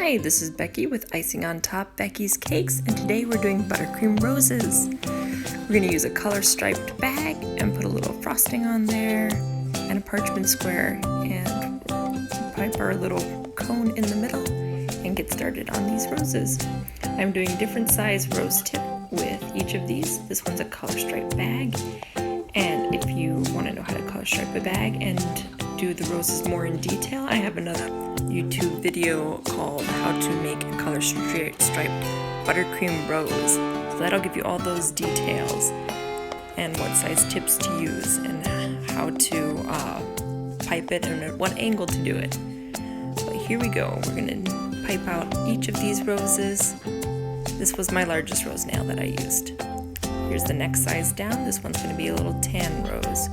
Hi, this is Becky with Icing on Top Becky's Cakes, and today we're doing buttercream roses. We're going to use a color striped bag and put a little frosting on there and a parchment square and pipe our little cone in the middle and get started on these roses. I'm doing different size rose tip with each of these. This one's a color striped bag, and if you want to know how to color stripe a bag and do the roses more in detail, I have another YouTube video called how to make a color striped buttercream rose. So that'll give you all those details and what size tips to use and how to pipe it and at what angle to do it. But here we go. We're going to pipe out each of these roses. This was my largest rose nail that I used. Here's the next size down. This one's going to be a little tan rose.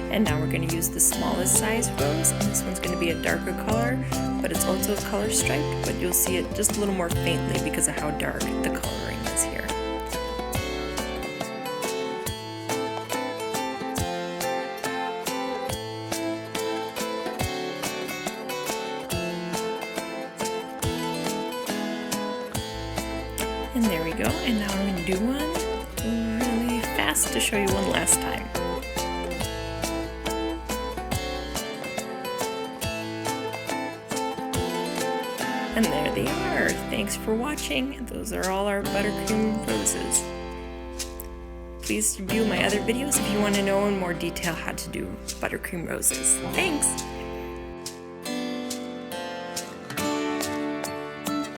And now we're going to use the smallest size rose, and this one's going to be a darker color, but it's also a color striped, but you'll see it just a little more faintly because of how dark the coloring is here. And there we go, and now I'm going to do one really fast to show you one last time. And there they are. Thanks for watching. Those are all our buttercream roses. Please view my other videos if you want to know in more detail how to do buttercream roses. Thanks!